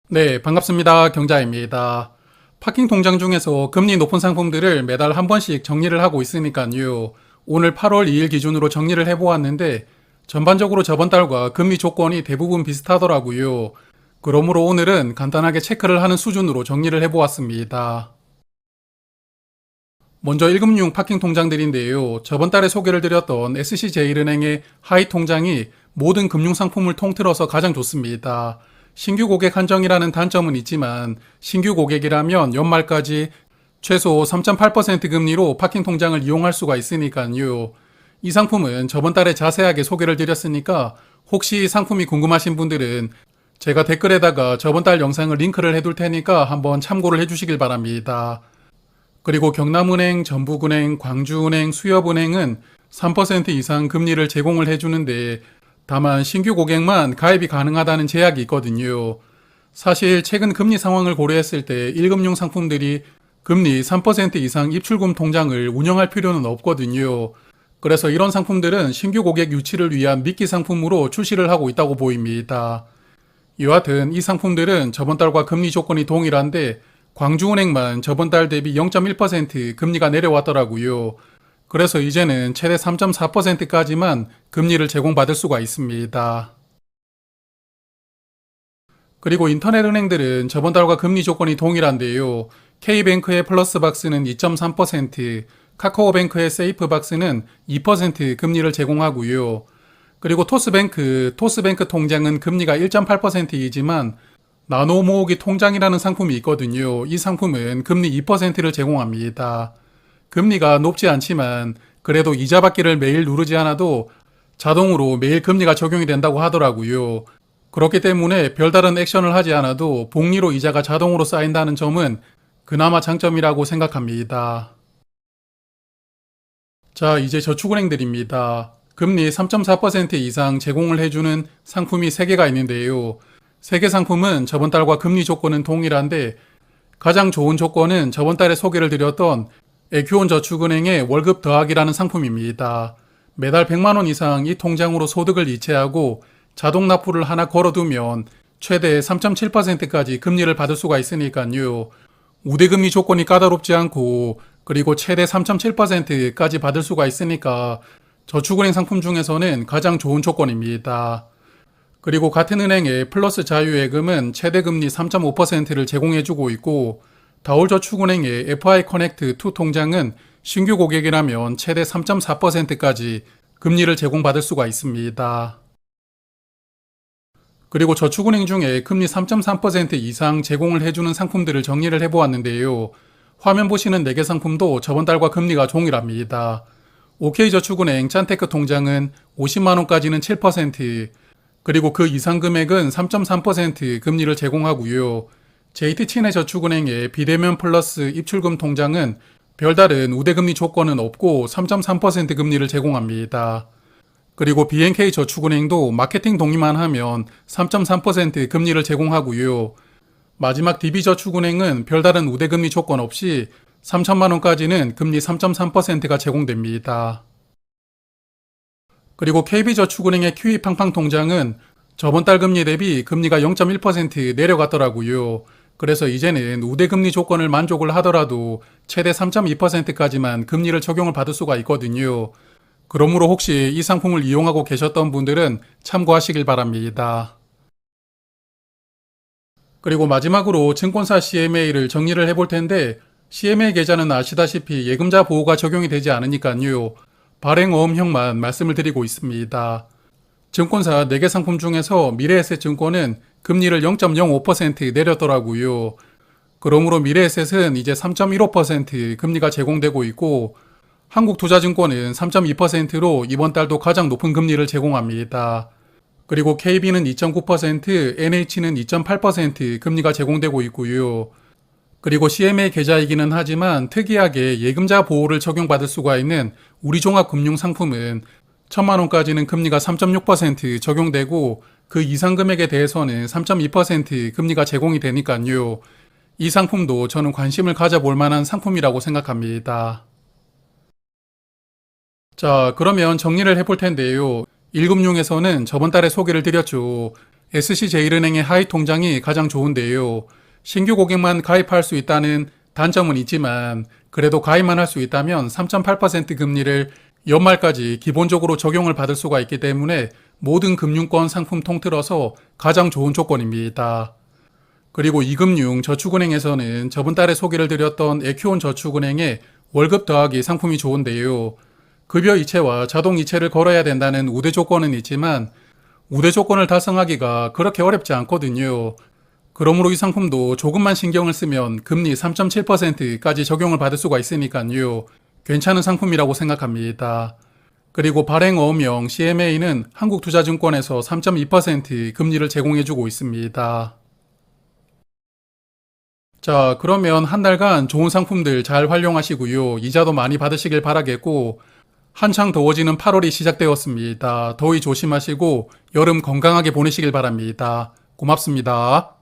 네, 반갑습니다. 경자입니다. 파킹 통장 중에서 금리 높은 상품들을 매달 한 번씩 정리를 하고 있으니까요. 오늘 8월 2일 기준으로 정리를 해보았는데 전반적으로 저번 달과 금리 조건이 대부분 비슷하더라고요. 그러므로 오늘은 간단하게 체크를 하는 수준으로 정리를 해보았습니다. 먼저 1금융 파킹 통장들인데요. 저번 달에 소개를 드렸던 SC제일은행의 하이 통장이 모든 금융 상품을 통틀어서 가장 좋습니다. 신규 고객 한정이라는 단점은 있지만 신규 고객이라면 연말까지 최소 3.8% 금리로 파킹 통장을 이용할 수가 있으니까요. 이 상품은 저번 달에 자세하게 소개를 드렸으니까 혹시 상품이 궁금하신 분들은 제가 댓글에다가 저번 달 영상을 링크를 해둘 테니까 한번 참고를 해주시길 바랍니다. 그리고 경남은행, 전북은행, 광주은행, 수협은행은 3% 이상 금리를 제공을 해주는데 다만 신규 고객만 가입이 가능하다는 제약이 있거든요. 사실 최근 금리 상황을 고려했을 때 1금융 상품들이 금리 3% 이상 입출금 통장을 운영할 필요는 없거든요. 그래서 이런 상품들은 신규 고객 유치를 위한 미끼 상품으로 출시를 하고 있다고 보입니다. 여하튼 이 상품들은 저번 달과 금리 조건이 동일한데 광주은행만 저번 달 대비 0.1% 금리가 내려왔더라고요. 그래서 이제는 최대 3.4%까지만 금리를 제공받을 수가 있습니다. 그리고 인터넷 은행들은 저번 달과 금리 조건이 동일한데요. K뱅크의 플러스박스는 2.3%, 카카오뱅크의 세이프박스는 2% 금리를 제공하고요. 그리고 토스뱅크 통장은 금리가 1.8%이지만 나노 모으기 통장이라는 상품이 있거든요. 이 상품은 금리 2%를 제공합니다. 금리가 높지 않지만 그래도 이자 받기를 매일 누르지 않아도 자동으로 매일 금리가 적용이 된다고 하더라고요. 그렇기 때문에 별다른 액션을 하지 않아도 복리로 이자가 자동으로 쌓인다는 점은 그나마 장점이라고 생각합니다. 자, 이제 저축은행들입니다. 금리 3.4% 이상 제공을 해주는 상품이 3개가 있는데요. 3개 상품은 저번 달과 금리 조건은 동일한데 가장 좋은 조건은 저번 달에 소개를 드렸던 에큐온 저축은행의 월급 더하기라는 상품입니다. 매달 100만원 이상 이 통장으로 소득을 이체하고 자동 납부를 하나 걸어두면 최대 3.7%까지 금리를 받을 수가 있으니까요. 우대금리 조건이 까다롭지 않고 그리고 최대 3.7%까지 받을 수가 있으니까 저축은행 상품 중에서는 가장 좋은 조건입니다. 그리고 같은 은행의 플러스 자유예금은 최대 금리 3.5%를 제공해주고 있고 다올저축은행의 FI 커넥트 2 통장은 신규 고객이라면 최대 3.4%까지 금리를 제공받을 수가 있습니다. 그리고 저축은행 중에 금리 3.3% 이상 제공을 해주는 상품들을 정리를 해보았는데요. 화면 보시는 4개 상품도 저번 달과 금리가 동일합니다. OK저축은행 짠테크 통장은 50만원까지는 7%, 그리고 그 이상 금액은 3.3% 금리를 제공하고요. JT친해저축은행의 비대면 플러스 입출금 통장은 별다른 우대금리 조건은 없고 3.3% 금리를 제공합니다. 그리고 BNK저축은행도 마케팅 동의만 하면 3.3% 금리를 제공하고요. 마지막 DB저축은행은 별다른 우대금리 조건 없이 3천만원까지는 금리 3.3%가 제공됩니다. 그리고 KB저축은행의 QE팡팡 통장은 저번 달 금리 대비 금리가 0.1% 내려갔더라고요. 그래서 이제는 우대금리 조건을 만족을 하더라도 최대 3.2%까지만 금리를 적용을 받을 수가 있거든요. 그러므로 혹시 이 상품을 이용하고 계셨던 분들은 참고하시길 바랍니다. 그리고 마지막으로 증권사 CMA를 정리를 해볼 텐데 CMA 계좌는 아시다시피 예금자 보호가 적용이 되지 않으니까요. 발행어음형만 말씀을 드리고 있습니다. 증권사 4개 상품 중에서 미래에셋증권은 금리를 0.05% 내렸더라고요. 그러므로 미래에셋은 이제 3.15% 금리가 제공되고 있고 한국투자증권은 3.2%로 이번 달도 가장 높은 금리를 제공합니다. 그리고 KB는 2.9%, NH는 2.8% 금리가 제공되고 있고요. 그리고 CMA 계좌이기는 하지만 특이하게 예금자 보호를 적용받을 수가 있는 우리종합금융상품은 1,000만원까지는 금리가 3.6% 적용되고 그 이상 금액에 대해서는 3.2% 금리가 제공이 되니까요. 이 상품도 저는 관심을 가져볼 만한 상품이라고 생각합니다. 자, 그러면 정리를 해볼 텐데요. 1금융에서는 저번 달에 소개를 드렸죠. SC제일은행의 하이 통장이 가장 좋은데요. 신규 고객만 가입할 수 있다는 단점은 있지만 그래도 가입만 할 수 있다면 3.8% 금리를 연말까지 기본적으로 적용을 받을 수가 있기 때문에 모든 금융권 상품 통틀어서 가장 좋은 조건입니다. 그리고 이금융 저축은행에서는 저번 달에 소개를 드렸던 에큐온 저축은행의 월급 더하기 상품이 좋은데요. 급여 이체와 자동 이체를 걸어야 된다는 우대 조건은 있지만 우대 조건을 달성하기가 그렇게 어렵지 않거든요. 그러므로 이 상품도 조금만 신경을 쓰면 금리 3.7%까지 적용을 받을 수가 있으니까요. 괜찮은 상품이라고 생각합니다. 그리고 발행어음형 CMA는 한국투자증권에서 3.2% 금리를 제공해주고 있습니다. 자, 그러면 한 달간 좋은 상품들 잘 활용하시고요. 이자도 많이 받으시길 바라겠고, 한창 더워지는 8월이 시작되었습니다. 더위 조심하시고 여름 건강하게 보내시길 바랍니다. 고맙습니다.